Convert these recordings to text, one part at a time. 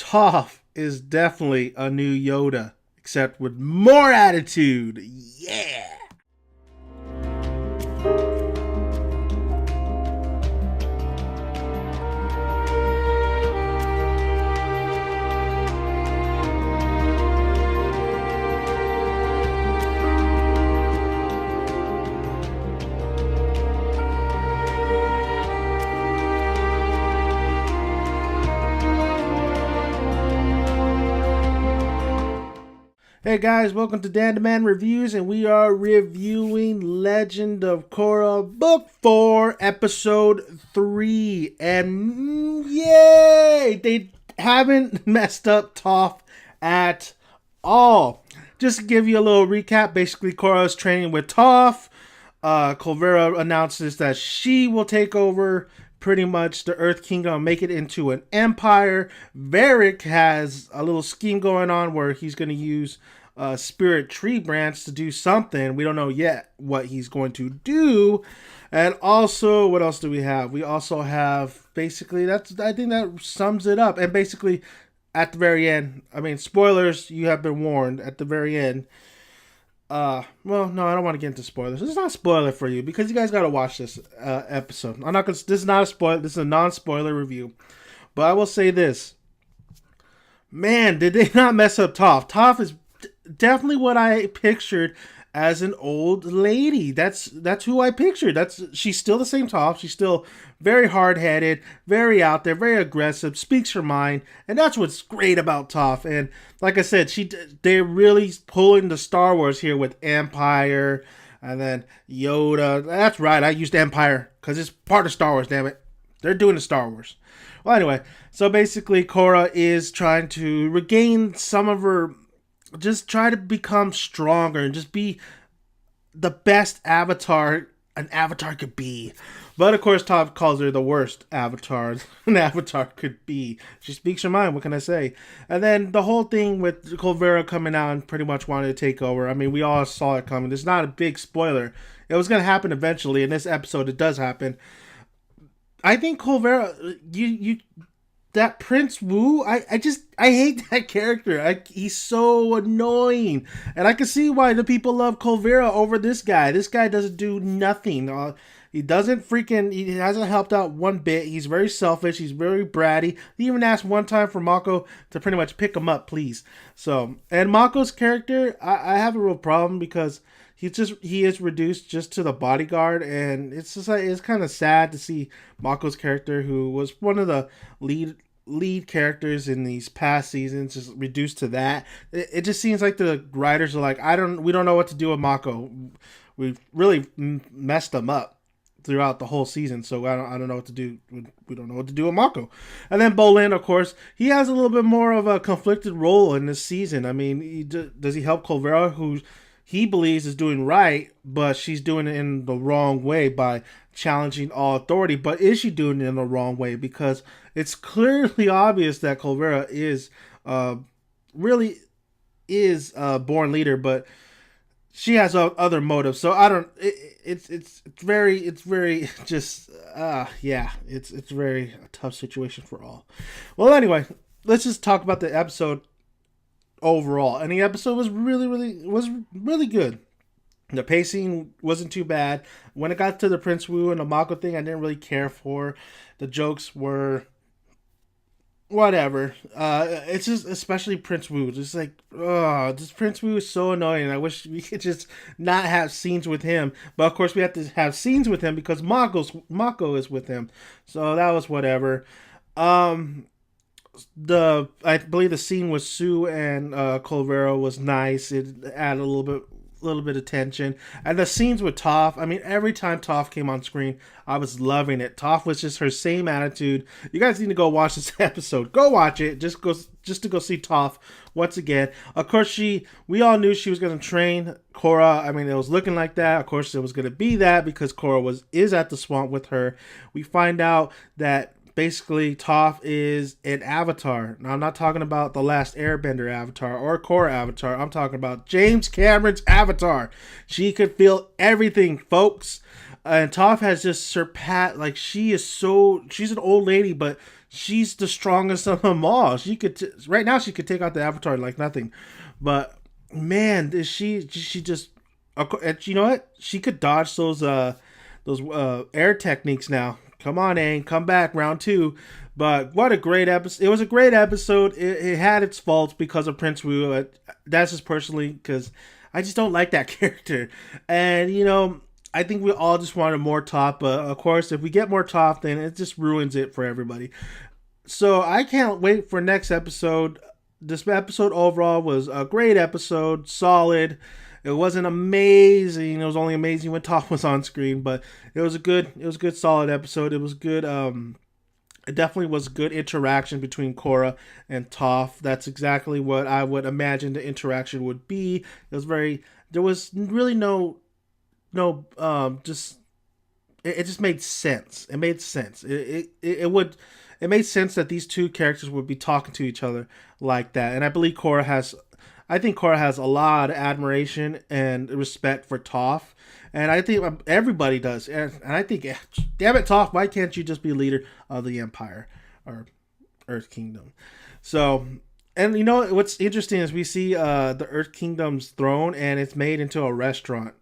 Toph is definitely a new Yoda, except with more attitude. Yeah! Hey guys, welcome to Dan Demand Reviews, and we are reviewing Legend of Korra Book 4, Episode 3. And yay! They haven't messed up Toph at all. Just to give you a little recap, basically Korra's training with Toph. Colvera announces that she will take over pretty much the Earth Kingdom, make it into an empire. Varrick has a little scheme going on where he's going to use Spirit Tree Branch to do something. We don't know yet what he's going to do. And also, what else do we have? We also have, basically, I think that sums it up. And basically, at the very end, I mean, spoilers, you have been warned at the very end. Well, no, I don't want to get into spoilers. It's not a spoiler for you because you guys got to watch this episode. I'm not gonna. This is not a spoiler. This is a non-spoiler review. But I will say this: man, did they not mess up Toph? Toph is definitely what I pictured as an old lady. That's who I pictured. She's still the same Toph. She's still very hard-headed, very out there, very aggressive, speaks her mind, and that's what's great about Toph. And like I said, they're really pulling the Star Wars here with Empire and then Yoda. That's right, I used Empire because it's part of Star Wars, damn it. They're doing the Star Wars. Well, anyway, so basically Korra is trying to regain some of her, just try to become stronger and just be the best avatar an avatar could be. But of course, Toph calls her the worst avatar an avatar could be. She speaks her mind, what can I say? And then the whole thing with Colvera coming out and pretty much wanting to take over. I mean, we all saw it coming. It's not a big spoiler. It was going to happen eventually. In this episode, it does happen. I think Colvera, that Prince Wu, I hate that character. He's so annoying. And I can see why the people love Colvera over this guy. This guy doesn't do nothing. He hasn't helped out one bit. He's very selfish. He's very bratty. He even asked one time for Mako to pretty much pick him up, please. So, and Mako's character, I have a real problem because he is reduced just to the bodyguard, and it's just like, it's kind of sad to see Mako's character, who was one of the lead characters in these past seasons, just reduced to that. It just seems like the writers are like, we don't know what to do with Mako. We've really messed him up throughout the whole season, so I don't know what to do. We don't know what to do with Mako. And then Bolin, of course, he has a little bit more of a conflicted role in this season. I mean, does he help Colvera, who he believes is doing right, but she's doing it in the wrong way by challenging all authority? But is she doing it in the wrong way? Because it's clearly obvious that Colvera is really is a born leader, but she has other motives. So I don't. It's very just it's very a tough situation for all. Well, anyway, let's just talk about the episode overall. And the episode was really good. The pacing wasn't too bad. When it got to the Prince Wu and the Mako thing, I didn't really care for. The jokes were whatever. It's just, especially Prince Wu. Just like, this Prince Wu is so annoying. I wish we could just not have scenes with him. But of course, we have to have scenes with him because Mako is with him. So that was whatever. I believe the scene with Sue and Colvera was nice. It added a little bit of tension. And the scenes with Toph, I mean, every time Toph came on screen, I was loving it. Toph was just her same attitude. You guys need to go watch this episode. Go watch it. Just to go see Toph once again. Of course, we all knew she was going to train Korra. I mean, it was looking like that. Of course, it was going to be that because Korra is at the swamp with her. We find out that basically Toph is an avatar. Now, I'm not talking about the Last Airbender avatar or Korra avatar. I'm talking about James Cameron's avatar. She could feel everything, folks. And Toph has just surpassed, like, she's an old lady, but she's the strongest of them all. She could right now she could take out the Avatar like nothing, but man, is she just you know what? She could dodge those air techniques now. Come on, Aang, come back round two. But what a great episode! It was a great episode. It had its faults because of Prince Wu. That's just personally because I just don't like that character, and I think we all just wanted more Toph. But of course, if we get more Toph, then it just ruins it for everybody. So I can't wait for next episode. This episode overall was a great episode, solid. It wasn't amazing. It was only amazing when Toph was on screen, but it was a good, solid episode. It was good. It definitely was good interaction between Korra and Toph. That's exactly what I would imagine the interaction would be. It was very. There was really just it just made sense. It made sense. It made sense that these two characters would be talking to each other like that. And I think Korra has a lot of admiration and respect for Toph. And I think everybody does. And I think, damn it, Toph, why can't you just be leader of the Empire or Earth Kingdom? So, and what's interesting is we see the Earth Kingdom's throne, and it's made into a restaurant.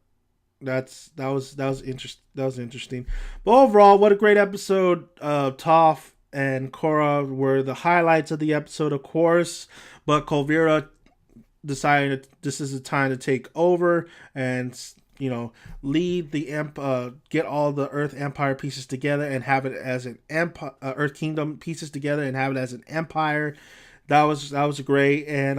That was interesting. But overall, what a great episode. Toph and Korra were the highlights of the episode, of course. But Kuvira decided this is the time to take over and lead the get all the Earth Empire pieces together and have it as an empire, Earth Kingdom pieces together and have it as an empire. That was great, and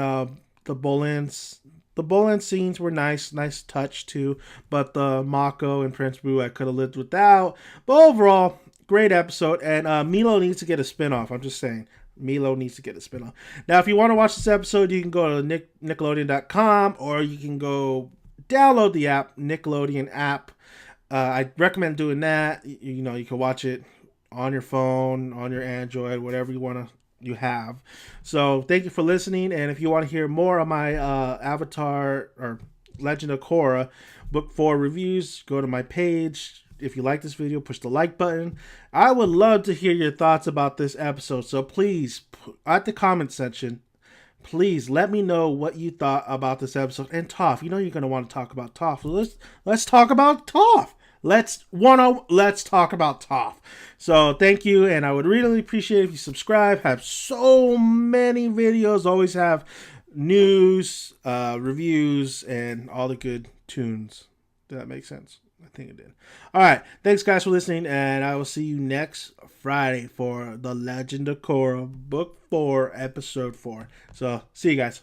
the Bolin scenes were nice touch too. But the Mako and Prince Wu I could have lived without. But overall, great episode, and Milo needs to get a spinoff. I'm just saying. Milo needs to get a spinoff. Now, if you want to watch this episode, you can go to Nickelodeon.com, or you can go download the app, Nickelodeon app. I recommend doing that. You can watch it on your phone, on your Android, whatever you have. So thank you for listening. And if you want to hear more of my Avatar or Legend of Korra Book 4 reviews, go to my page. If you like this video, push the like button. I would love to hear your thoughts about this episode. So please, at the comment section, please let me know what you thought about this episode. And Toph, you're going to want to talk about Toph. So let's talk about Toph. Let's talk about Toph. So thank you, and I would really appreciate if you subscribe. Have so many videos. Always have news, reviews, and all the good tunes. Did that make sense? I think it did. All right. Thanks, guys, for listening, and I will see you next Friday for The Legend of Korra, Book 4, Episode 4. So, see you guys.